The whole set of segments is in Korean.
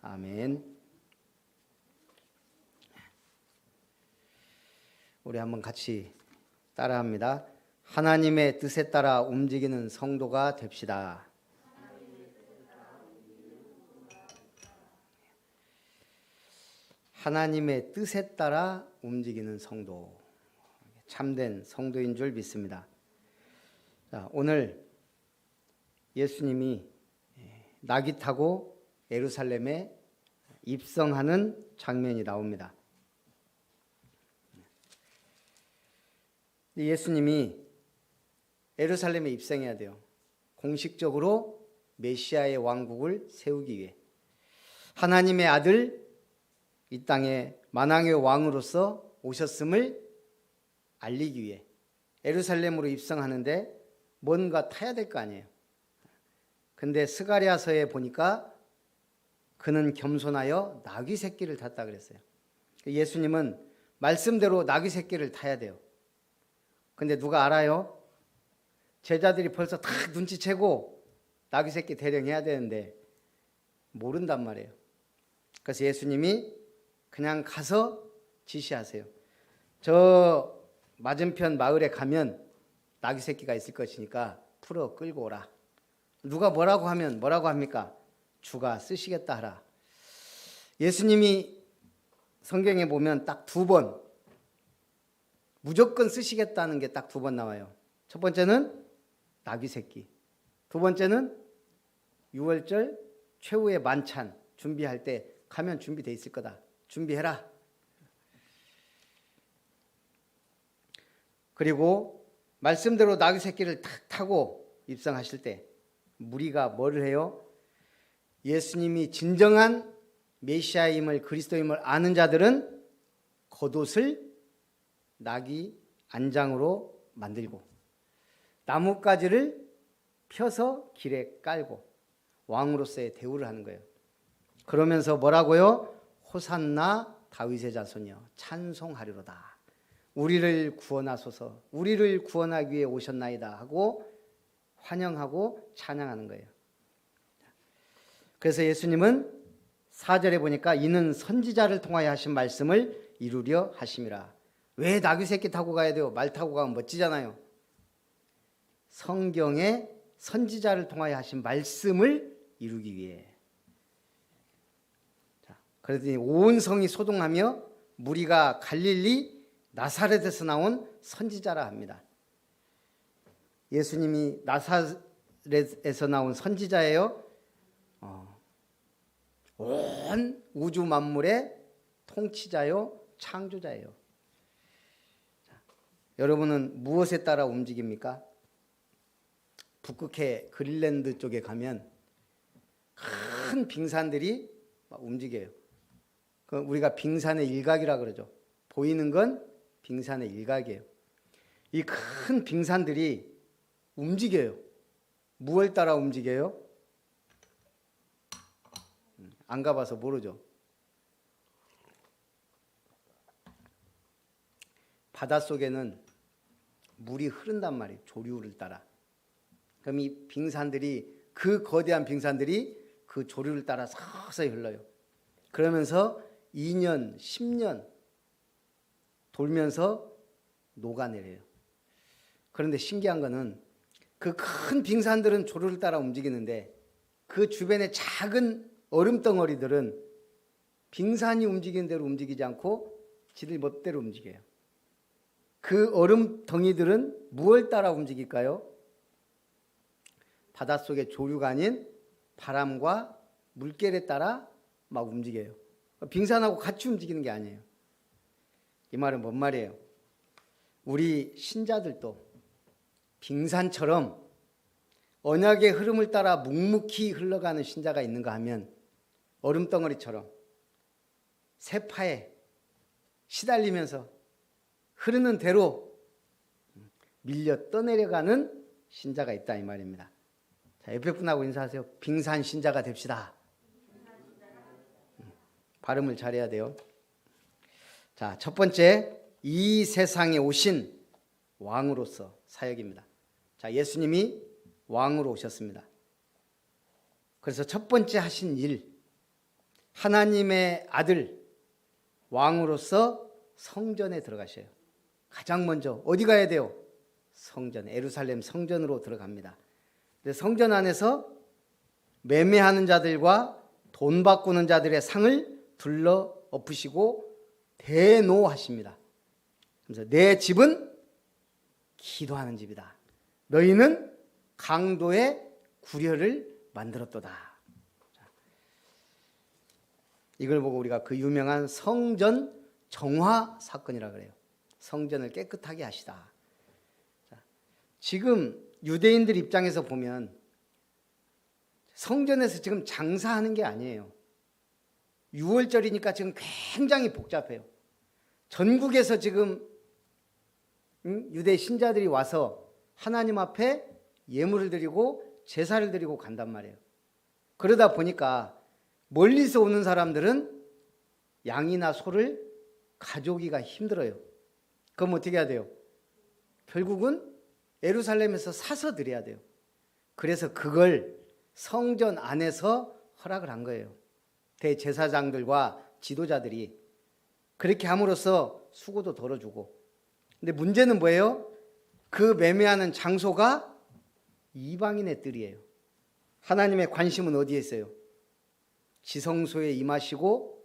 아멘. 우리 한번 같이 따라합니다. 하나님의 뜻에 따라 움직이는 성도가 됩시다. 하나님의 뜻에 따라 움직이는 성도, 참된 성도인 줄 믿습니다. 자, 오늘 예수님이 나귀 타고 예루살렘에 입성하는 장면이 나옵니다. 예수님이 예루살렘에 입성해야 돼요. 공식적으로 메시아의 왕국을 세우기 위해 하나님의 아들 이 땅에 만왕의 왕으로서 오셨음을 알리기 위해 예루살렘으로 입성하는데 뭔가 타야 될 거 아니에요. 근데 스가랴서에 보니까 그는 겸손하여 나귀 새끼를 탔다 그랬어요. 예수님은 말씀대로 나귀 새끼를 타야 돼요. 근데 누가 알아요? 제자들이 벌써 다 눈치채고 나귀 새끼 대령해야 되는데 모른단 말이에요. 그래서 예수님이 그냥 가서 지시하세요. 저 맞은편 마을에 가면 나귀 새끼가 있을 것이니까 풀어 끌고 오라. 누가 뭐라고 하면 뭐라고 합니까? 주가 쓰시겠다 하라. 예수님이 성경에 보면 딱 2번 무조건 쓰시겠다는 게 딱 2번 나와요. 첫 번째는 나귀 새끼, 두 번째는 6월절 최후의 만찬 준비할 때 가면 준비돼 있을 거다. 준비해라. 그리고 말씀대로 나귀 새끼를 탁 타고 입성하실 때 무리가 뭐를 해요? 예수님이 진정한 메시아임을 그리스도임을 아는 자들은 겉옷을 나귀 안장으로 만들고 나뭇가지를 펴서 길에 깔고 왕으로서의 대우를 하는 거예요. 그러면서 뭐라고요? 호산나 다윗의 자손이여 찬송하리로다. 우리를 구원하소서, 우리를 구원하기 위해 오셨나이다 하고 환영하고 찬양하는 거예요. 그래서 예수님은 4절에 보니까 이는 선지자를 통하여 하신 말씀을 이루려 하심이라. 왜 나귀 새끼 타고 가야 돼요? 말 타고 가면 멋지잖아요. 성경에 선지자를 통하여 하신 말씀을 이루기 위해. 그랬더니 온 성이 소동하며 무리가 갈릴리 나사렛에서 나온 선지자라 합니다. 예수님이 나사렛에서 나온 선지자예요. 온 우주 만물의 통치자요, 창조자예요. 여러분은 무엇에 따라 움직입니까? 북극해 그린란드 쪽에 가면 큰 빙산들이 막 움직여요. 우리가 빙산의 일각이라 그러죠. 보이는 건 빙산의 일각이에요. 이 큰 빙산들이 움직여요. 무엇을 따라 움직여요? 안 가봐서 모르죠. 바닷속에는 물이 흐른단 말이에요. 조류를 따라. 그럼 이 빙산들이, 그 거대한 빙산들이 그 조류를 따라 서서히 흘러요. 그러면서 2년, 10년 돌면서 녹아내려요. 그런데 신기한 거는 그 큰 빙산들은 조류를 따라 움직이는데 그 주변의 작은 얼음덩어리들은 빙산이 움직이는 대로 움직이지 않고 지들 멋대로 움직여요. 그 얼음덩이들은 무엇을 따라 움직일까요? 바닷속의 조류가 아닌 바람과 물결에 따라 막 움직여요. 빙산하고 같이 움직이는 게 아니에요. 이 말은 뭔 말이에요? 우리 신자들도 빙산처럼 언약의 흐름을 따라 묵묵히 흘러가는 신자가 있는가 하면 얼음덩어리처럼 세파에 시달리면서 흐르는 대로 밀려 떠내려가는 신자가 있다 이 말입니다. 자, 옆에 분하고 인사하세요. 빙산 신자가 됩시다. 발음을 잘해야 돼요. 자, 첫 번째, 이 세상에 오신 왕으로서 사역입니다. 자, 예수님이 왕으로 오셨습니다. 그래서 첫 번째 하신 일, 하나님의 아들 왕으로서 성전에 들어가셔요. 가장 먼저 어디 가야 돼요? 성전, 예루살렘 성전으로 들어갑니다. 근데 성전 안에서 매매하는 자들과 돈 바꾸는 자들의 상을 둘러 엎으시고 대노하십니다. 그래서 내 집은 기도하는 집이다. 너희는 강도의 구려를 만들었도다. 이걸 보고 우리가 그 유명한 성전 정화 사건이라고 그래요. 성전을 깨끗하게 하시다. 지금 유대인들 입장에서 보면 성전에서 지금 장사하는 게 아니에요. 6월절이니까 지금 굉장히 복잡해요. 전국에서 지금 유대 신자들이 와서 하나님 앞에 예물을 드리고 제사를 드리고 간단 말이에요. 그러다 보니까 멀리서 오는 사람들은 양이나 소를 가져오기가 힘들어요. 그럼 어떻게 해야 돼요? 결국은 예루살렘에서 사서 드려야 돼요. 그래서 그걸 성전 안에서 허락을 한 거예요. 대제사장들과 지도자들이 그렇게 함으로써 수고도 덜어주고. 근데 문제는 뭐예요? 그 매매하는 장소가 이방인의 뜰이에요. 하나님의 관심은 어디에 있어요? 지성소에 임하시고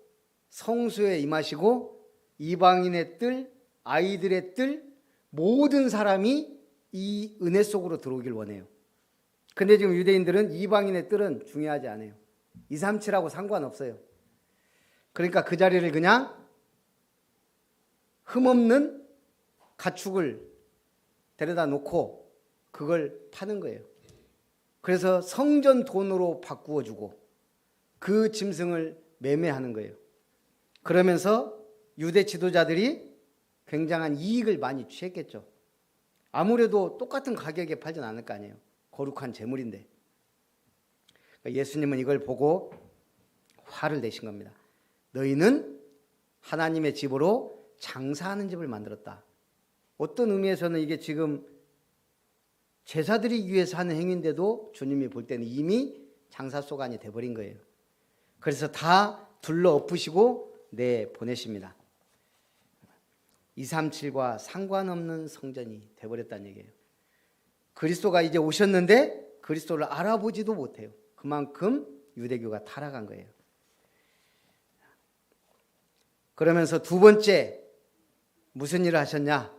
성소에 임하시고 이방인의 뜰, 아이들의 뜰, 모든 사람이 이 은혜 속으로 들어오길 원해요. 근데 지금 유대인들은 이방인의 뜰은 중요하지 않아요. 237하고 상관없어요. 그러니까 그 자리를 그냥 흠없는 가축을 데려다 놓고 그걸 파는 거예요. 그래서 성전 돈으로 바꾸어 주고 그 짐승을 매매하는 거예요. 그러면서 유대 지도자들이 굉장한 이익을 많이 취했겠죠. 아무래도 똑같은 가격에 팔진 않을 거 아니에요. 거룩한 재물인데. 예수님은 이걸 보고 화를 내신 겁니다. 너희는 하나님의 집으로 장사하는 집을 만들었다. 어떤 의미에서는 이게 지금 제사드리기 위해서 하는 행위인데도 주님이 볼 때는 이미 장사소관이 돼버린 거예요. 그래서 다 둘러 엎으시고 내보내십니다. 237과 상관없는 성전이 돼버렸다는 얘기예요. 그리스도가 이제 오셨는데 그리스도를 알아보지도 못해요. 그만큼 유대교가 타락한 거예요. 그러면서 두 번째 무슨 일을 하셨냐?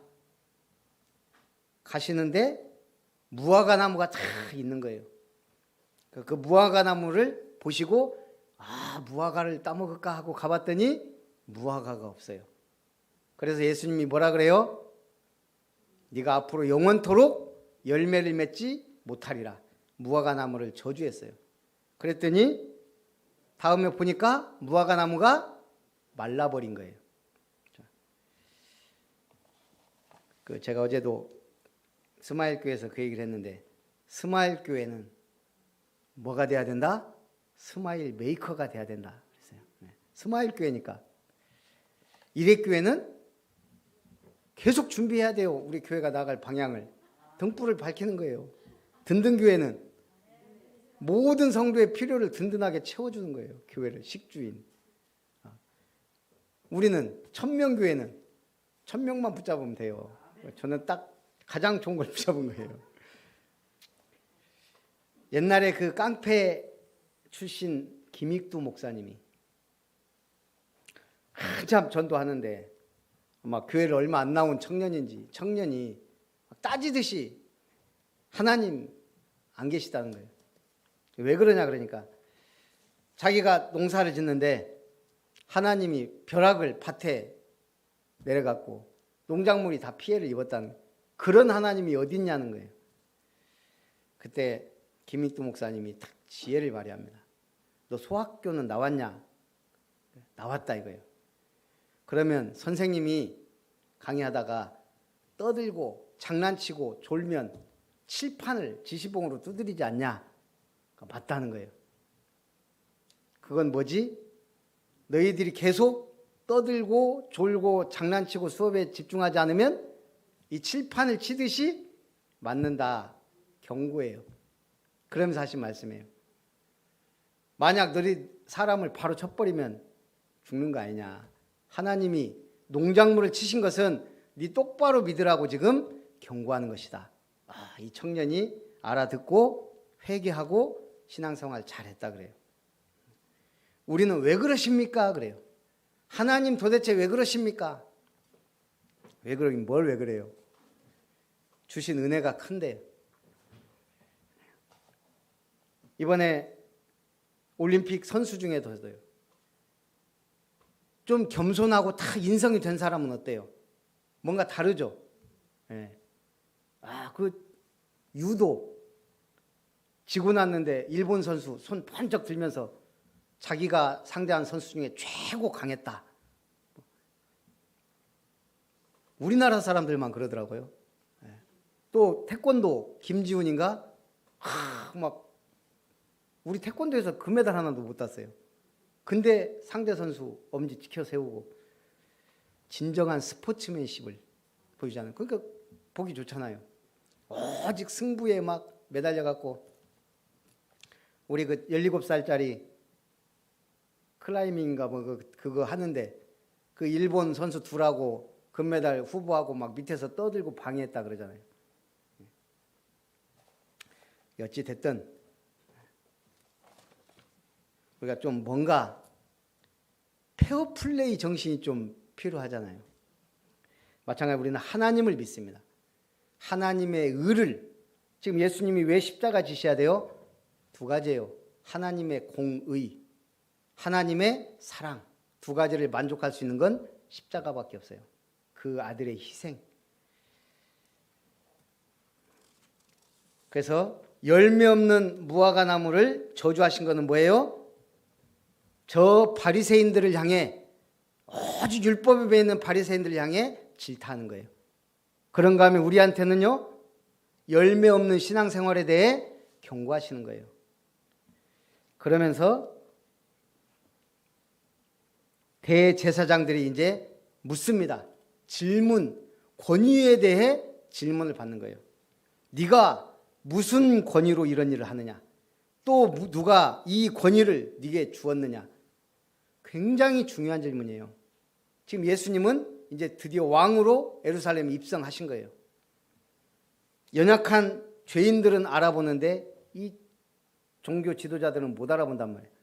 가시는데 무화과 나무가 다 있는 거예요. 그 무화과 나무를 보시고 무화과를 따먹을까 하고 가봤더니 무화과가 없어요. 그래서 예수님이 뭐라 그래요? 네가 앞으로 영원토록 열매를 맺지 못하리라. 무화과 나무를 저주했어요. 그랬더니 다음에 보니까 무화과 나무가 말라버린 거예요. 제가 어제도 스마일 교회에서 그 얘기를 했는데 스마일 교회는 뭐가 돼야 된다? 스마일 메이커가 돼야 된다. 그랬어요. 스마일 교회니까. 이래 교회는 계속 준비해야 돼요. 우리 교회가 나갈 방향을. 등불을 밝히는 거예요. 든든 교회는 모든 성도의 필요를 든든하게 채워주는 거예요. 교회를, 식주인. 우리는 1000명 교회는 1000명만 붙잡으면 돼요. 저는 딱 가장 좋은 걸 붙잡은 거예요. 옛날에 그 깡패 출신 김익두 목사님이 한참 전도하는데 아마 교회를 얼마 안 나온 청년이 따지듯이 하나님 안 계시다는 거예요. 왜 그러냐 그러니까 자기가 농사를 짓는데 하나님이 벼락을 밭에 내려갖고 농작물이 다 피해를 입었다는 그런 하나님이 어디 있냐는 거예요. 그때 김익두 목사님이 딱 지혜를 발휘합니다. 너 소학교는 나왔냐? 나왔다 이거예요. 그러면 선생님이 강의하다가 떠들고 장난치고 졸면 칠판을 지시봉으로 두드리지 않냐? 맞다는 거예요. 그건 뭐지? 너희들이 계속 떠들고 졸고 장난치고 수업에 집중하지 않으면 이 칠판을 치듯이 맞는다. 경고예요. 그러면서 하신 말씀이에요. 만약 사람을 바로 쳐버리면 죽는 거 아니냐. 하나님이 농작물을 치신 것은 네 똑바로 믿으라고 지금 경고하는 것이다. 이 청년이 알아듣고 회개하고 신앙생활 잘했다 그래요. 우리는 왜 그러십니까? 그래요. 하나님 도대체 왜 그러십니까? 왜 그러긴 뭘 왜 그래요? 주신 은혜가 큰데요. 이번에 올림픽 선수 중에도요. 좀 겸손하고 다 인성이 된 사람은 어때요? 뭔가 다르죠? 예. 그 유도 지고 났는데 일본 선수 손 번쩍 들면서 자기가 상대한 선수 중에 최고 강했다. 우리나라 사람들만 그러더라고요. 예. 또 태권도 김지훈인가? 막 우리 태권도에서 금메달 하나도 못 땄어요. 근데 상대 선수 엄지 지켜 세우고 진정한 스포츠맨십을 보이잖아요. 그러니까 보기 좋잖아요. 오직 승부에 막 매달려 갖고 우리 그 17살짜리 클라이밍인가 뭐 그거 하는데 그 일본 선수 둘하고 금메달 후보하고 막 밑에서 떠들고 방해했다 그러잖아요. 어찌 됐든 우리가 좀 뭔가 페어플레이 정신이 좀 필요하잖아요. 마찬가지로 우리는 하나님을 믿습니다. 하나님의 의를, 지금 예수님이 왜 십자가 지셔야 돼요? 두 가지예요. 하나님의 공의, 하나님의 사랑. 두 가지를 만족할 수 있는 건 십자가밖에 없어요. 그 아들의 희생. 그래서 열매 없는 무화과 나무를 저주하신 것은 뭐예요? 저 바리새인들을 향해, 오직 율법에 배어 있는 바리새인들을 향해 질타하는 거예요. 그런가 하면 우리한테는요, 열매 없는 신앙생활에 대해 경고하시는 거예요. 그러면서 대제사장들이 이제 묻습니다. 질문, 권위에 대해 질문을 받는 거예요. 네가 무슨 권위로 이런 일을 하느냐? 또 누가 이 권위를 네게 주었느냐? 굉장히 중요한 질문이에요. 지금 예수님은 이제 드디어 왕으로 예루살렘에 입성하신 거예요. 연약한 죄인들은 알아보는데 이 종교 지도자들은 못 알아본단 말이에요.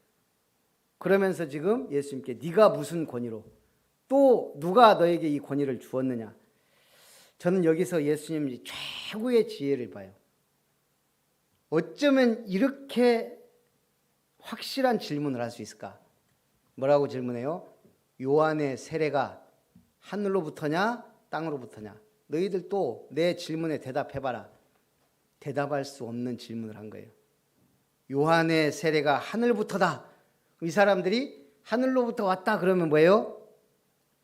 그러면서 지금 예수님께 네가 무슨 권위로, 또 누가 너에게 이 권위를 주었느냐? 저는 여기서 예수님이 최고의 지혜를 봐요. 어쩌면 이렇게 확실한 질문을 할 수 있을까? 뭐라고 질문해요? 요한의 세례가 하늘로부터냐 땅으로부터냐? 너희들 또 내 질문에 대답해봐라. 대답할 수 없는 질문을 한 거예요. 요한의 세례가 하늘부터다. 이 사람들이 하늘로부터 왔다 그러면 뭐예요?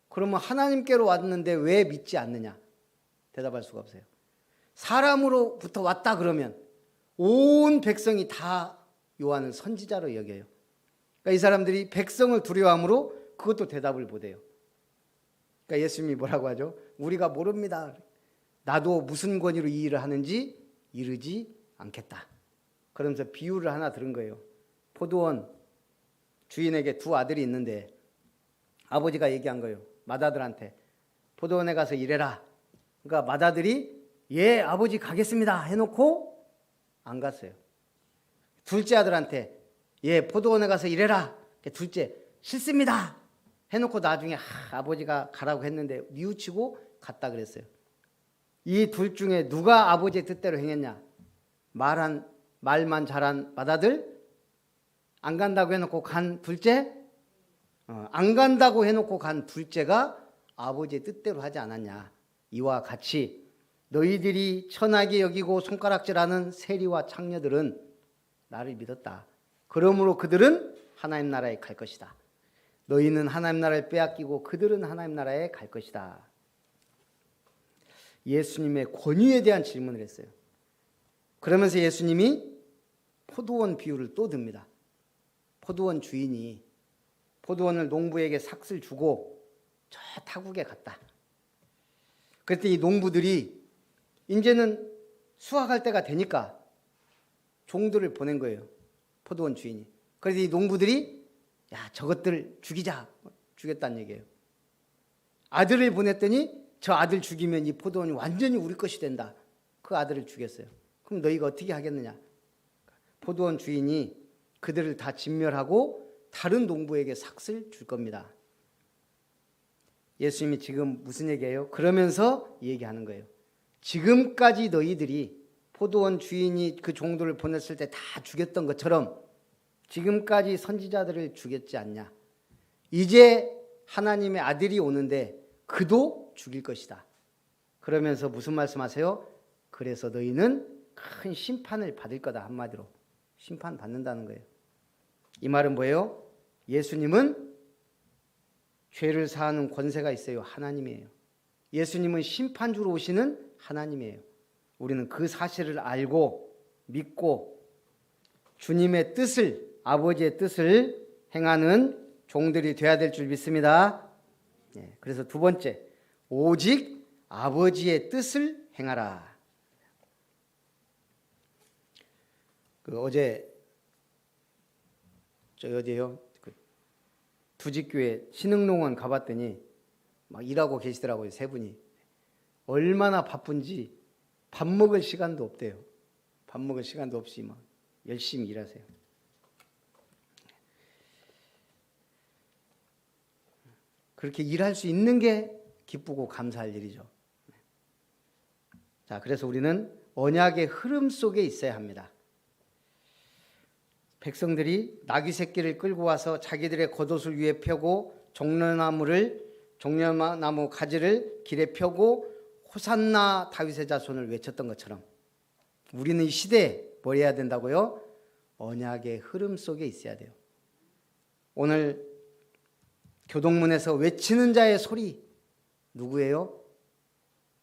그러면 하나님께로 왔는데 왜 믿지 않느냐? 대답할 수가 없어요. 사람으로부터 왔다 그러면 온 백성이 다 요한을 선지자로 여겨요. 그러니까 이 사람들이 백성을 두려워함으로 그것도 대답을 못해요. 그러니까 예수님이 뭐라고 하죠? 우리가 모릅니다. 나도 무슨 권위로 이 일을 하는지 이르지 않겠다. 그러면서 비유를 하나 들은 거예요. 포도원 주인에게 두 아들이 있는데 아버지가 얘기한 거예요. 맏아들한테 포도원에 가서 일해라. 그러니까 맏아들이 예 아버지 가겠습니다 해놓고 안 갔어요. 둘째 아들한테 예 포도원에 가서 일해라. 둘째 싫습니다 해놓고 나중에 아버지가 가라고 했는데 뉘우치고 갔다 그랬어요. 이 둘 중에 누가 아버지의 뜻대로 행했냐? 말만 잘한 맏아들? 안 간다고 해놓고 간 둘째? 안 간다고 해놓고 간 둘째가 아버지의 뜻대로 하지 않았냐? 이와 같이 너희들이 천하게 여기고 손가락질하는 세리와 창녀들은 나를 믿었다. 그러므로 그들은 하나님 나라에 갈 것이다. 너희는 하나님 나라를 빼앗기고 그들은 하나님 나라에 갈 것이다. 예수님의 권위에 대한 질문을 했어요. 그러면서 예수님이 포도원 비유를 또 듭니다. 포도원 주인이 포도원을 농부에게 삭슬 주고 저 타국에 갔다. 그랬더니 이 농부들이 이제는 수확할 때가 되니까 종들을 보낸 거예요. 포도원 주인이. 그래서 이 농부들이 야, 저것들 죽이자. 죽였다는 얘기예요. 아들을 보냈더니 저 아들 죽이면 이 포도원이 완전히 우리 것이 된다. 그 아들을 죽였어요. 그럼 너희가 어떻게 하겠느냐? 포도원 주인이 그들을 다 진멸하고 다른 농부에게 삭슬 줄 겁니다. 예수님이 지금 무슨 얘기예요? 그러면서 얘기하는 거예요. 지금까지 너희들이 포도원 주인이 그 종들을 보냈을 때 다 죽였던 것처럼 지금까지 선지자들을 죽였지 않냐? 이제 하나님의 아들이 오는데 그도 죽일 것이다. 그러면서 무슨 말씀하세요? 그래서 너희는 큰 심판을 받을 거다. 한마디로 심판 받는다는 거예요. 이 말은 뭐예요? 예수님은 죄를 사하는 권세가 있어요. 하나님이에요. 예수님은 심판주로 오시는 하나님이에요. 우리는 그 사실을 알고 믿고 주님의 뜻을, 아버지의 뜻을 행하는 종들이 되어야 될 줄 믿습니다. 그래서 두 번째, 오직 아버지의 뜻을 행하라. 어제 어디요? 부직교회 신흥농원 가봤더니 막 일하고 계시더라고요. 세 분이. 얼마나 바쁜지 밥 먹을 시간도 없대요. 밥 먹을 시간도 없이 막 열심히 일하세요. 그렇게 일할 수 있는 게 기쁘고 감사할 일이죠. 자, 그래서 우리는 언약의 흐름 속에 있어야 합니다. 백성들이 나귀 새끼를 끌고 와서 자기들의 겉옷을 위에 펴고 종려나무 가지를 길에 펴고 호산나 다윗의 자손을 외쳤던 것처럼 우리는 이 시대에 뭘 해야 된다고요? 언약의 흐름 속에 있어야 돼요. 오늘 교동문에서 외치는 자의 소리 누구예요?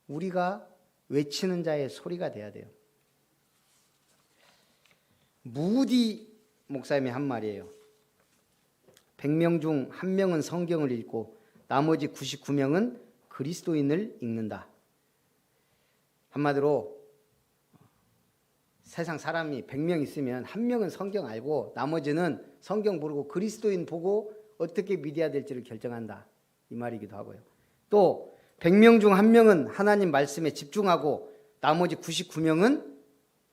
우리가 외치는 자의 소리가 돼야 돼요. 무디 목사님이 한 말이에요. 100명 중 1명은 성경을 읽고 나머지 99명은 그리스도인을 읽는다. 한마디로 세상 사람이 100명 있으면 1명은 성경 알고 나머지는 성경 모르고 그리스도인 보고 어떻게 믿어야 될지를 결정한다. 이 말이기도 하고요. 또 100명 중 1명은 하나님 말씀에 집중하고 나머지 99명은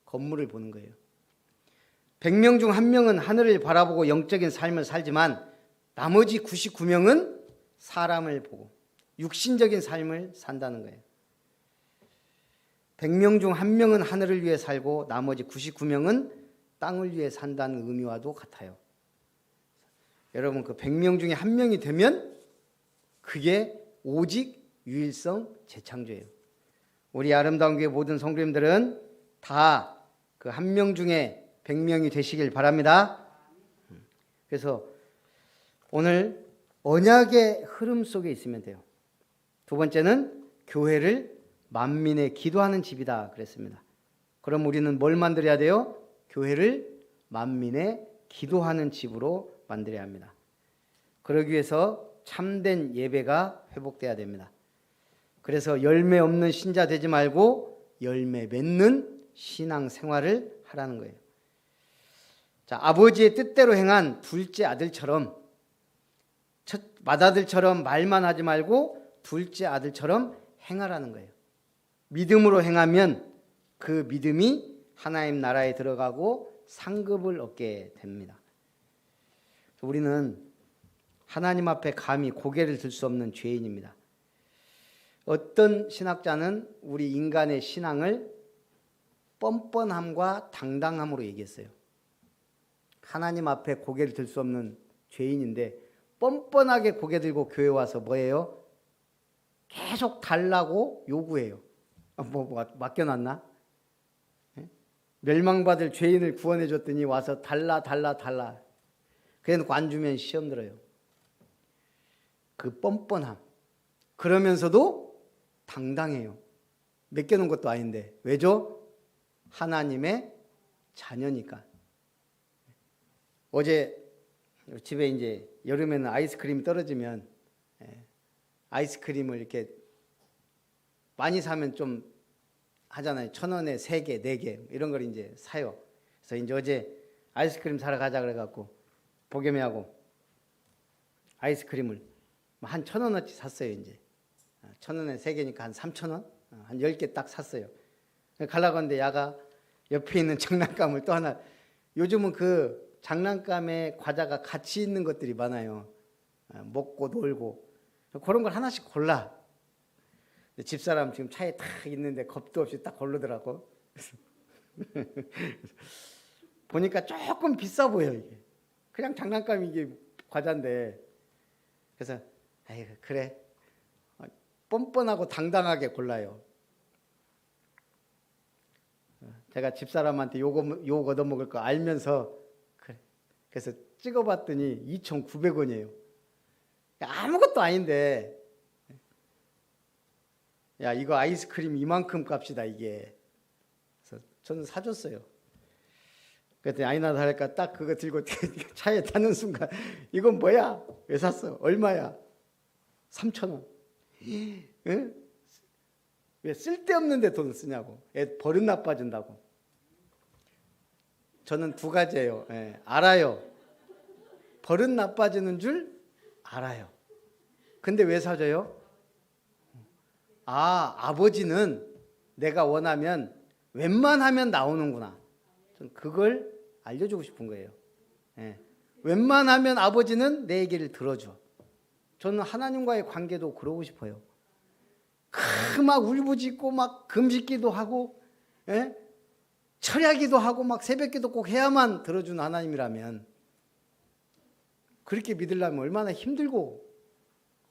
건물을 보는 거예요. 100명 중 1명은 하늘을 바라보고 영적인 삶을 살지만 나머지 99명은 사람을 보고 육신적인 삶을 산다는 거예요. 100명 중 1명은 하늘을 위해 살고 나머지 99명은 땅을 위해 산다는 의미와도 같아요. 여러분, 그 100명 중에 1명이 되면 그게 오직 유일성 재창조예요. 우리 아름다운 교회 모든 성도님들은 다 그 1명 중에 100명이 되시길 바랍니다. 그래서 오늘 언약의 흐름 속에 있으면 돼요. 두 번째는 교회를 만민의 기도하는 집이다 그랬습니다. 그럼 우리는 뭘 만들어야 돼요? 교회를 만민의 기도하는 집으로 만들어야 합니다. 그러기 위해서 참된 예배가 회복돼야 됩니다. 그래서 열매 없는 신자 되지 말고 열매 맺는 신앙 생활을 하라는 거예요. 자, 아버지의 뜻대로 행한 둘째 아들처럼 맏아들처럼 말만 하지 말고 둘째 아들처럼 행하라는 거예요. 믿음으로 행하면 그 믿음이 하나님 나라에 들어가고 상급을 얻게 됩니다. 우리는 하나님 앞에 감히 고개를 들 수 없는 죄인입니다. 어떤 신학자는 우리 인간의 신앙을 뻔뻔함과 당당함으로 얘기했어요. 하나님 앞에 고개를 들 수 없는 죄인인데 뻔뻔하게 고개 들고 교회 와서 뭐예요? 계속 달라고 요구해요. 맡겨놨나? 멸망받을 죄인을 구원해 줬더니 와서 달라. 그래놓고 안 주면 시험 들어요. 그 뻔뻔함. 그러면서도 당당해요. 맡겨놓은 것도 아닌데. 왜죠? 하나님의 자녀니까. 어제 집에 이제 여름에는 아이스크림이 떨어지면 아이스크림을 이렇게 많이 사면 좀 하잖아요. 1,000원에 3개, 4개 이런 걸 이제 사요. 그래서 이제 어제 아이스크림 사러 가자 그래갖고 보겸이하고 아이스크림을 한 1,000원어치 샀어요. 이제 1,000원에 3개니까 한 3,000원, 한 10개 딱 샀어요. 가려고 하는데 야가 옆에 있는 장난감을 또 하나, 요즘은 그 장난감에 과자가 같이 있는 것들이 많아요. 먹고 놀고 그런 걸 하나씩 골라. 집사람 지금 차에 딱 있는데 겁도 없이 딱 고르더라고. 보니까 조금 비싸 보여. 이게 그냥 장난감, 이게 과자인데. 그래서 아이고 그래, 뻔뻔하고 당당하게 골라요. 제가 집사람한테 욕 얻어먹을 거 알면서 그래. 그래서 찍어봤더니 2,900원이에요. 아무것도 아닌데, 야 이거 아이스크림 이만큼 값이다 이게. 그래서 저는 사줬어요. 그랬더니 아니나 다를까 딱 그거 들고 차에 타는 순간 이건 뭐야? 왜 샀어? 얼마야? 3,000원. 응? 왜 쓸데없는데 돈 쓰냐고. 애 버릇 나빠진다고. 저는 두 가지예요. 예, 알아요. 버릇 나빠지는 줄 알아요. 근데 왜 사줘요? 아버지는 내가 원하면 웬만하면 나오는구나. 전 그걸 알려주고 싶은 거예요. 예. 웬만하면 아버지는 내 얘기를 들어줘. 저는 하나님과의 관계도 그러고 싶어요. 막 울부짖고 막 금식기도 하고, 예? 철야기도 하고 막 새벽기도 꼭 해야만 들어주는 하나님이라면, 그렇게 믿으려면 얼마나 힘들고,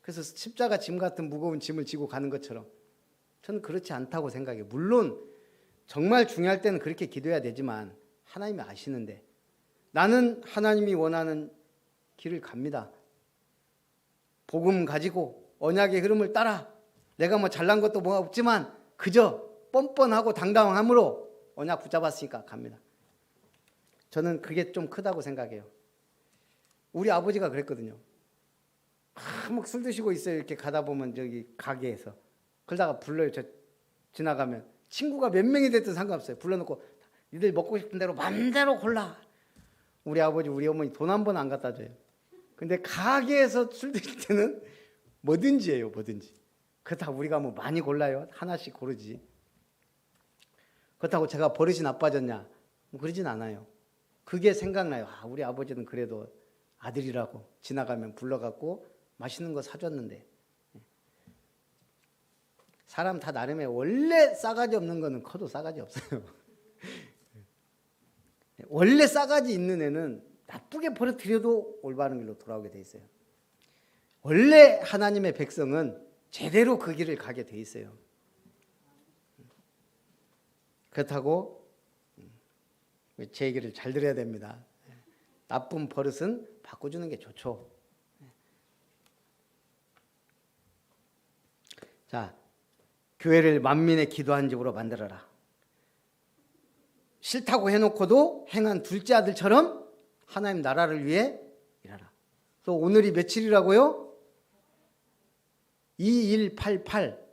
그래서 십자가 짐 같은 무거운 짐을 지고 가는 것처럼 저는 그렇지 않다고 생각해요. 물론 정말 중요할 때는 그렇게 기도해야 되지만 하나님이 아시는데, 나는 하나님이 원하는 길을 갑니다. 복음 가지고 언약의 흐름을 따라, 내가 뭐 잘난 것도 뭐가 없지만 그저 뻔뻔하고 당당함으로 언약 붙잡았으니까 갑니다. 저는 그게 좀 크다고 생각해요. 우리 아버지가 그랬거든요. 막 술 드시고 있어요. 이렇게 가다 보면 저기 가게에서 그러다가 불러요. 저 지나가면 친구가 몇 명이 됐든 상관없어요. 불러놓고 니들 먹고 싶은 대로 맘대로 골라. 우리 아버지 우리 어머니 돈 한 번 안 갖다 줘요. 근데 가게에서 술 드실 때는 뭐든지 해요. 뭐든지. 그렇다고 우리가 뭐 많이 골라요? 하나씩 고르지. 그렇다고 제가 버릇이 나빠졌냐? 뭐 그러진 않아요. 그게 생각나요. 우리 아버지는 그래도 아들이라고 지나가면 불러갖고 맛있는 거 사줬는데. 사람 다 나름의, 원래 싸가지 없는 거는 커도 싸가지 없어요. 원래 싸가지 있는 애는 나쁘게 버려뜨려도 올바른 길로 돌아오게 돼 있어요. 원래 하나님의 백성은 제대로 그 길을 가게 돼 있어요. 그렇다고 제 얘기를 잘 들어야 됩니다. 나쁜 버릇은 바꿔주는 게 좋죠. 자, 교회를 만민의 기도한 집으로 만들어라. 싫다고 해놓고도 행한 둘째 아들처럼 하나님 나라를 위해 일하라. 또 오늘이 며칠이라고요? 2188.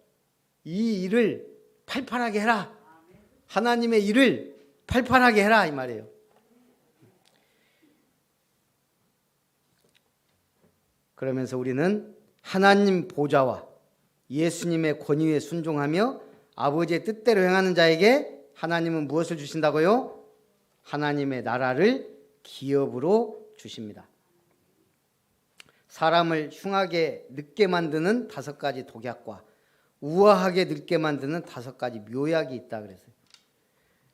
이 일을 팔팔하게 해라. 하나님의 일을 팔팔하게 해라 이 말이에요. 그러면서 우리는 하나님 보좌와 예수님의 권위에 순종하며 아버지의 뜻대로 행하는 자에게 하나님은 무엇을 주신다고요? 하나님의 나라를 기업으로 주십니다. 사람을 흉하게 늙게 만드는 5가지 독약과 우아하게 늙게 만드는 5가지 묘약이 있다 그랬어요.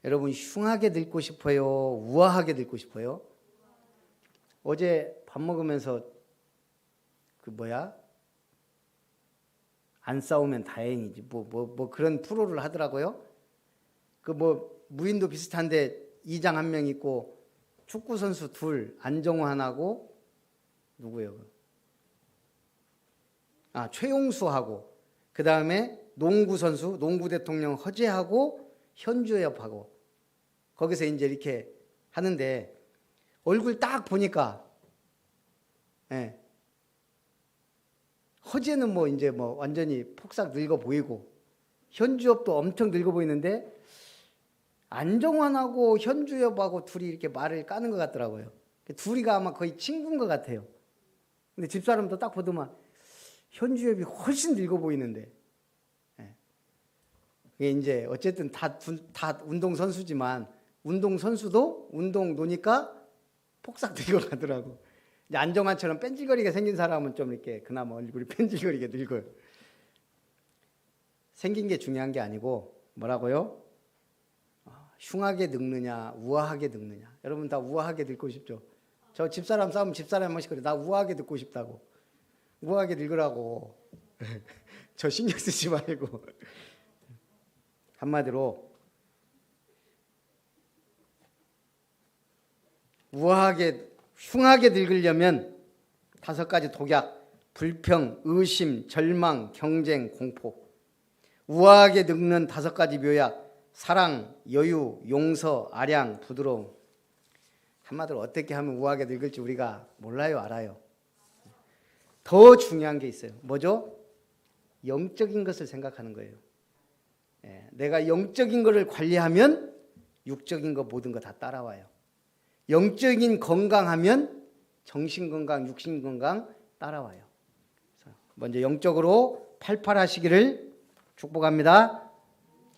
여러분 흉하게 늙고 싶어요? 우아하게 늙고 싶어요? 어제 밥 먹으면서 안 싸우면 다행이지 뭐 그런 프로를 하더라고요. 그 뭐 무인도 비슷한데 이장 1명 있고 축구 선수 2, 안정호 하나고 누구예요? 최용수하고, 그 다음에 농구 선수, 농구 대통령 허재하고 현주엽하고, 거기서 이제 이렇게 하는데 얼굴 딱 보니까, 허재는 뭐 이제 뭐 완전히 폭삭 늙어 보이고 현주엽도 엄청 늙어 보이는데 안정환하고 현주엽하고 둘이 이렇게 말을 까는 것 같더라고요. 둘이가 아마 거의 친구인 것 같아요. 근데 집사람도 딱 보더만 현주엽이 훨씬 늙어 보이는데. 이게 이제 어쨌든 다 운동선수지만 운동선수도 운동 노니까 폭삭 늙어가더라고. 이제 안정환처럼 뺀질거리게 생긴 사람은 좀 이렇게 그나마 얼굴이 뺀질거리게 늙어요. 생긴 게 중요한 게 아니고 뭐라고요? 흉하게 늙느냐 우아하게 늙느냐. 여러분 다 우아하게 늙고 싶죠? 저 집사람 싸우면 집사람 한 번씩 그래. 나 우아하게 늙고 싶다고. 우아하게 늙으라고. 저 신경 쓰지 말고. 한마디로 우아하게 흉하게 늙으려면 5가지 독약: 불평, 의심, 절망, 경쟁, 공포. 우아하게 늙는 5가지 묘약: 사랑, 여유, 용서, 아량, 부드러움. 한마디로 어떻게 하면 우아하게 늙을지 우리가 몰라요, 알아요. 더 중요한 게 있어요. 뭐죠? 영적인 것을 생각하는 거예요. 내가 영적인 것을 관리하면 육적인 것 모든 거 다 따라와요. 영적인 건강하면 정신 건강, 육신 건강 따라와요. 먼저 영적으로 팔팔하시기를 축복합니다.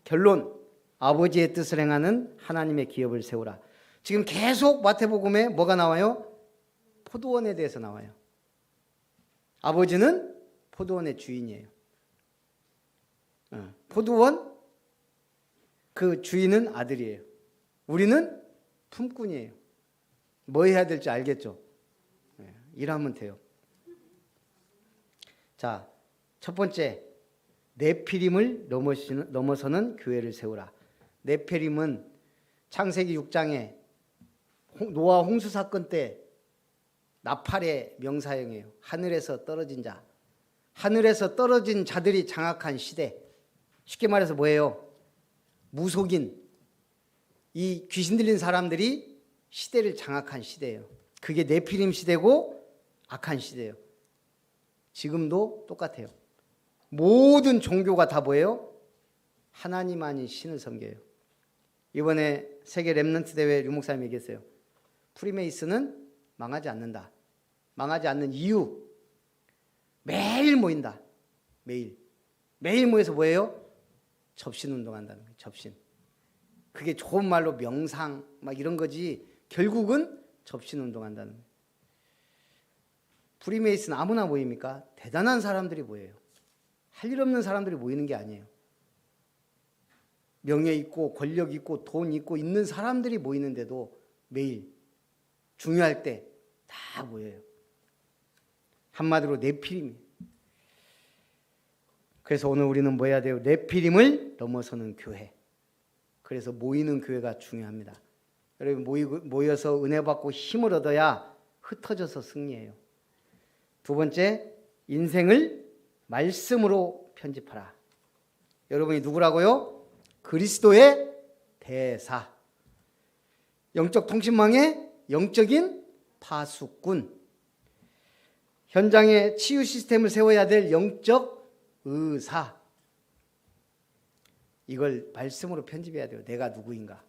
결론: 아버지의 뜻을 행하는 하나님의 기업을 세우라. 지금 계속 마태복음에 뭐가 나와요? 포도원에 대해서 나와요. 아버지는 포도원의 주인이에요. 포도원 그 주인은 아들이에요. 우리는 품꾼이에요. 뭐 해야 될지 알겠죠? 일하면 돼요. 자, 첫 번째, 네피림을 넘어서는 교회를 세우라. 네피림은 창세기 6장에 노아 홍수 사건 때 나팔의 명사형이에요. 하늘에서 떨어진 자. 하늘에서 떨어진 자들이 장악한 시대. 쉽게 말해서 뭐예요? 무속인, 이 귀신 들린 사람들이 시대를 장악한 시대예요. 그게 네피림 시대고 악한 시대예요. 지금도 똑같아요. 모든 종교가 다 뭐예요? 하나님 아닌 신을 섬겨요. 이번에 세계 렘넌트 대회 류 목사님이 얘기했어요. 프리메이슨은 망하지 않는다. 망하지 않는 이유, 매일 모인다. 매일 모여서 뭐예요? 접신 운동한다는 거예요. 접신. 그게 좋은 말로 명상 막 이런 거지 결국은 접신 운동한다는 거예요. 프리메이슨 아무나 모입니까? 대단한 사람들이 모여요. 할 일 없는 사람들이 모이는 게 아니에요. 명예 있고 권력 있고 돈 있고 있는 사람들이 모이는데도 매일 중요할 때 다 모여요. 한마디로 네피림이에요. 그래서 오늘 우리는 뭐 해야 돼요? 네피림을 넘어서는 교회. 그래서 모이는 교회가 중요합니다. 여러분 모여서 은혜 받고 힘을 얻어야 흩어져서 승리해요. 두 번째, 인생을 말씀으로 편집하라. 여러분이 누구라고요? 그리스도의 대사. 영적 통신망의 영적인 파수꾼. 현장에 치유 시스템을 세워야 될 영적 의사. 이걸 말씀으로 편집해야 돼요. 내가 누구인가?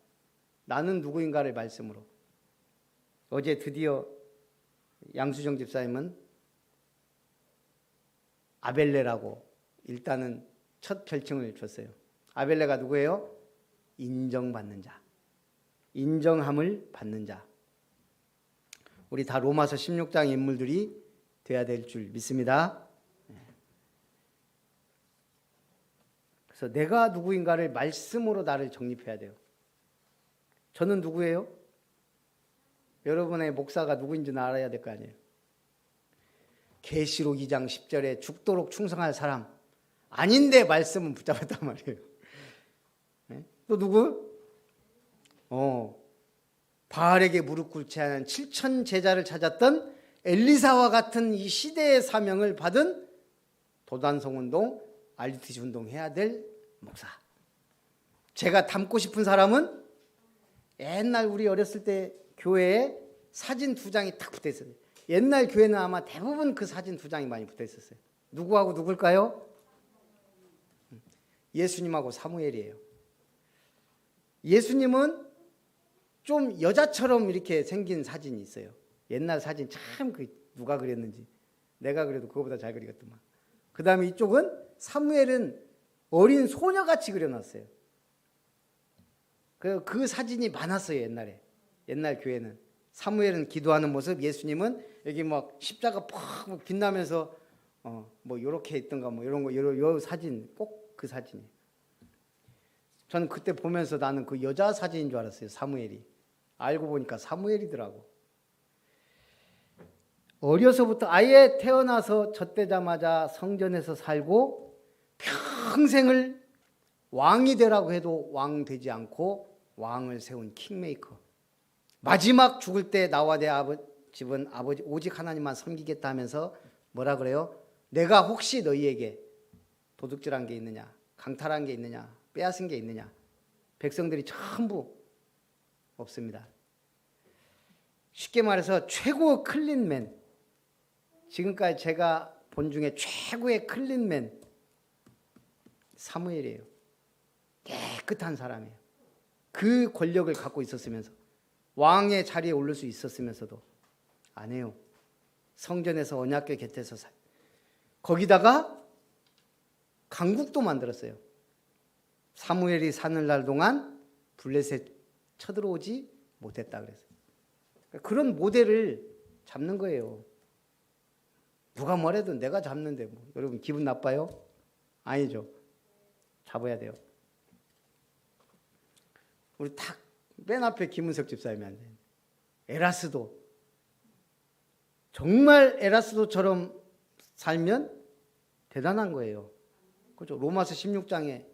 나는 누구인가를 말씀으로. 어제 드디어 양수정 집사님은 아벨레라고 일단은 첫 별칭을 줬어요. 아벨레가 누구예요? 인정받는 자. 인정함을 받는 자. 우리 다 로마서 16장 인물들이 돼야 될 줄 믿습니다. 그래서 내가 누구인가를 말씀으로 나를 정립해야 돼요. 저는 누구예요? 여러분의 목사가 누구인지는 알아야 될 거 아니에요. 계시록 2장 10절에 죽도록 충성할 사람 아닌데 말씀은 붙잡았단 말이에요. 네? 또 누구? 바알에게 무릎 꿇지 않은 7천 제자를 찾았던 엘리사와 같은 이 시대의 사명을 받은 도단성 운동, RUTC 운동 해야 될 목사. 제가 닮고 싶은 사람은 옛날 우리 어렸을 때 교회에 사진 2장이 탁 붙어 있어요. 옛날 교회는 아마 대부분 그 사진 2장이 많이 붙어 있었어요. 누구하고 누굴까요? 예수님하고 사무엘이에요. 예수님은 좀 여자처럼 이렇게 생긴 사진이 있어요. 옛날 사진 참 누가 그랬는지. 내가 그래도 그거보다 잘 그리겠더만. 그 다음에 이쪽은 사무엘은 어린 소녀같이 그려놨어요. 그 사진이 많았어요. 옛날 교회는. 사무엘은 기도하는 모습, 예수님은 여기 막 십자가 팍 빛나면서 뭐 요렇게 있던가 뭐 이런 거, 요 사진, 꼭 그 사진이. 저는 그때 보면서 나는 그 여자 사진인 줄 알았어요. 사무엘이. 알고 보니까 사무엘이더라고. 어려서부터 아예 태어나서 젖되자마자 성전에서 살고 평생을 왕이 되라고 해도 왕 되지 않고 왕을 세운 킹메이커. 마지막 죽을 때 나와 내 집은 아버지 오직 하나님만 섬기겠다 하면서 뭐라 그래요? 내가 혹시 너희에게 도둑질한 게 있느냐, 강탈한 게 있느냐, 빼앗은 게 있느냐. 백성들이 전부 없습니다. 쉽게 말해서 최고 클린맨, 지금까지 제가 본 중에 최고의 클린맨 사무엘이에요. 깨끗한 사람이에요. 그 권력을 갖고 있었으면서 왕의 자리에 오를 수 있었으면서도 안 해요. 성전에서 언약궤 곁에서 거기다가 강국도 만들었어요. 사무엘이 사는 날 동안 블레셋 쳐들어오지 못했다 그랬어요. 그런 모델을 잡는 거예요. 누가 뭐래도 내가 잡는데 뭐. 여러분 기분 나빠요? 아니죠. 잡아야 돼요. 우리 딱 맨 앞에 김은석 집사님이 앉아요. 에라스도. 정말 에라스도처럼 살면 대단한 거예요. 그죠? 로마서 16장에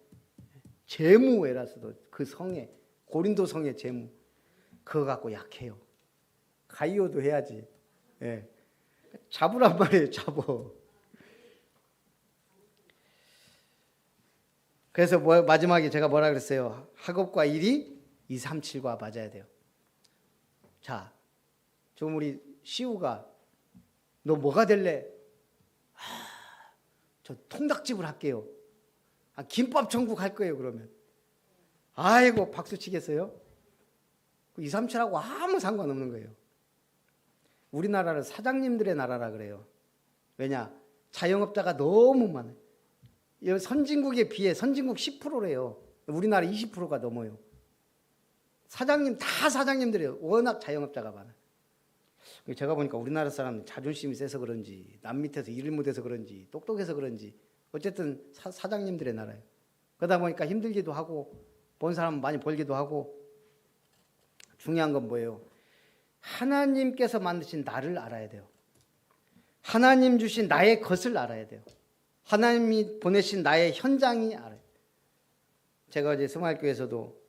재무 에라스도, 그 성에, 고린도 성의 재무, 그거 갖고 약해요. 가이오도 해야지. 예. 잡으란 말이에요. 잡어. 그래서 마지막에 제가 뭐라 그랬어요? 학업과 일이 2, 3, 7과 맞아야 돼요. 자, 좀 우리 시우가 너 뭐가 될래? 저 통닭집을 할게요. 김밥 천국 할 거예요. 그러면 아이고 박수 치겠어요? 2, 3, 7하고 아무 상관없는 거예요. 우리나라를 사장님들의 나라라 그래요. 왜냐? 자영업자가 너무 많아요. 선진국에 비해 선진국 10%래요. 우리나라 20%가 넘어요. 사장님 다 사장님들이에요. 워낙 자영업자가 많아요. 제가 보니까 우리나라 사람은 자존심이 세서 그런지 남 밑에서 일을 못해서 그런지 똑똑해서 그런지 어쨌든 사장님들의 나라예요. 그러다 보니까 힘들기도 하고 본 사람은 많이 벌기도 하고. 중요한 건 뭐예요? 하나님께서 만드신 나를 알아야 돼요. 하나님 주신 나의 것을 알아야 돼요. 하나님이 보내신 나의 현장이 알아요. 제가 어제 스마일교회에서도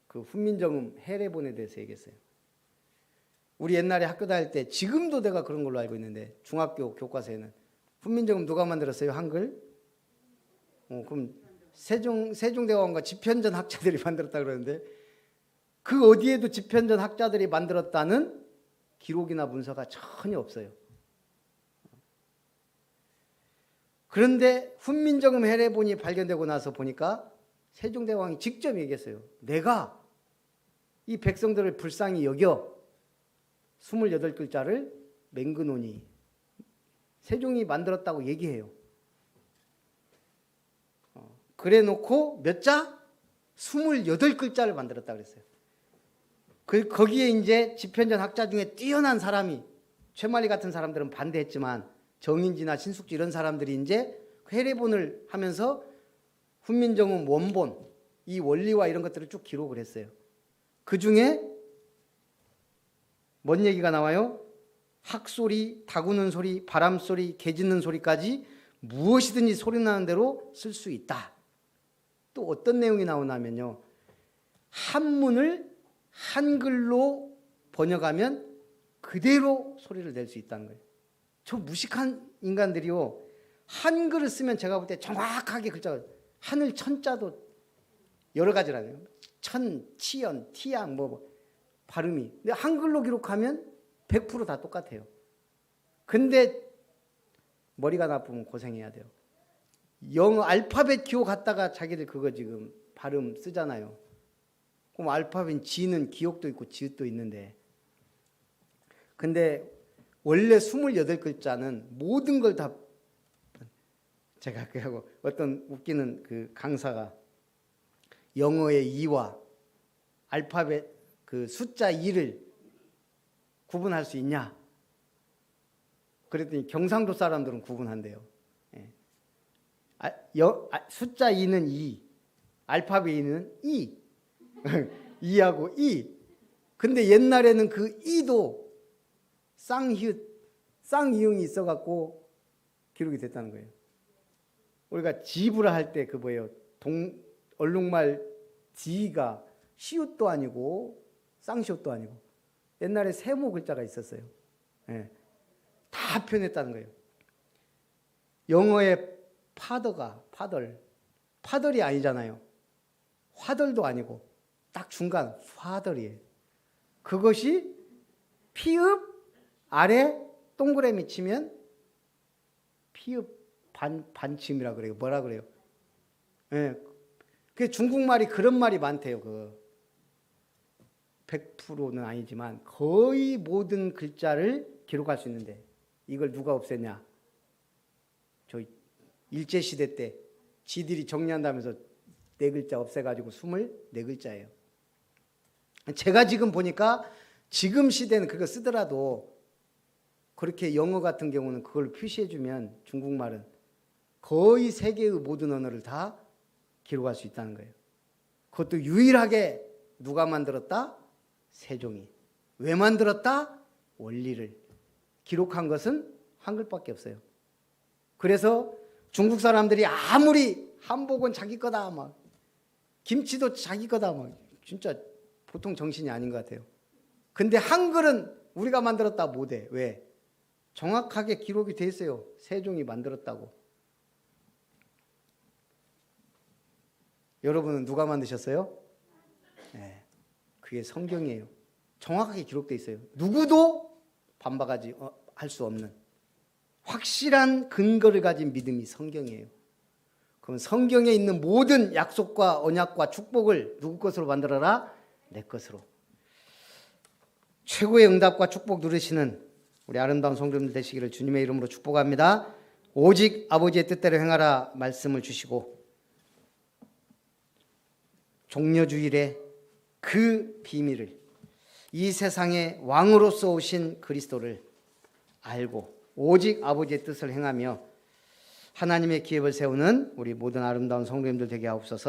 그 훈민정음 해례본에 대해서 얘기했어요. 우리 옛날에 학교 다닐 때, 지금도 내가 그런 걸로 알고 있는데 중학교 교과서에는 훈민정음 누가 만들었어요? 한글? 그럼 세종대왕과 집현전 학자들이 만들었다 그러는데 그 어디에도 집현전 학자들이 만들었다는 기록이나 문서가 전혀 없어요. 그런데 훈민정음 해례본이 발견되고 나서 보니까 세종대왕이 직접 얘기했어요. 내가 이 백성들을 불쌍히 여겨 28글자를 맹근오니 세종이 만들었다고 얘기해요. 그래 놓고 몇 자? 28글자를 만들었다 그랬어요. 거기에 이제 집현전 학자 중에 뛰어난 사람이, 최만리 같은 사람들은 반대했지만 정인지나 신숙주 이런 사람들이 이제 해례본을 하면서 훈민정음 원본, 이 원리와 이런 것들을 쭉 기록을 했어요. 그 중에 뭔 얘기가 나와요? 학소리, 다구는 소리, 바람소리, 개 짖는 소리까지 무엇이든지 소리나는 대로 쓸 수 있다. 또 어떤 내용이 나오냐면요. 한문을 한글로 번역하면 그대로 소리를 낼 수 있다는 거예요. 저 무식한 인간들이요. 한글을 쓰면 제가 볼 때 정확하게 글자가, 하늘 천자도 여러 가지라네요. 천, 치연, 티양 발음이. 근데 한글로 기록하면 100% 다 똑같아요. 근데 머리가 나쁘면 고생해야 돼요. 영어 알파벳 기호 갖다가 자기들 그거 지금 발음 쓰잖아요. 그럼 알파벳 지는 기억도 있고 지읒도 있는데. 근데 원래 28글자는 모든 걸 다 제가 그하고 어떤 웃기는 그 강사가 영어의 이와 알파벳 그 숫자 2를 구분할 수 있냐? 그랬더니 경상도 사람들은 구분한대요. 예. 숫자 2는 2, 알파벳 2는 2. 2하고 2. 근데 옛날에는 그 2도 쌍희읒, 쌍이응이 있어갖고 기록이 됐다는 거예요. 우리가 지브라 할 때 그 뭐예요? 얼룩말 지가 시읒도 아니고 쌍시읒도 아니고 옛날에 세모 글자가 있었어요. 예. 다 표현했다는 거예요. 영어의 파덜이 아니잖아요. 화덜도 아니고 딱 중간 파덜이에요. 그것이 피읍 아래 동그라미 치면 피읍 반침이라 그래요. 뭐라 그래요? 예. 그 중국말이 그런 말이 많대요. 그 100%는 아니지만 거의 모든 글자를 기록할 수 있는데 이걸 누가 없앴냐? 저 일제시대 때 지들이 정리한다면서 4글자 없애가지고 24글자예요. 제가 지금 보니까 지금 시대는 그거 쓰더라도 그렇게 영어 같은 경우는 그걸 표시해주면 중국말은 거의 세계의 모든 언어를 다 기록할 수 있다는 거예요. 그것도 유일하게 누가 만들었다? 세종이. 왜 만들었다? 원리를. 기록한 것은 한글밖에 없어요. 그래서 중국 사람들이 아무리 한복은 자기 거다, 막 김치도 자기 거다, 막 진짜 보통 정신이 아닌 것 같아요. 근데 한글은 우리가 만들었다 못해. 왜? 정확하게 기록이 돼 있어요. 세종이 만들었다고. 여러분은 누가 만드셨어요? 네, 그게 성경이에요. 정확하게 기록돼 있어요. 누구도 반박하지 할 수 없는 확실한 근거를 가진 믿음이 성경이에요. 그럼 성경에 있는 모든 약속과 언약과 축복을 누구 것으로 만들어라? 내 것으로. 최고의 응답과 축복 누리시는 우리 아름다운 성도님들 되시기를 주님의 이름으로 축복합니다. 오직 아버지의 뜻대로 행하라 말씀을 주시고 종려주일에 그 비밀을 이 세상의 왕으로서 오신 그리스도를 알고 오직 아버지의 뜻을 행하며 하나님의 기업을 세우는 우리 모든 아름다운 성도님들 되게 하옵소서.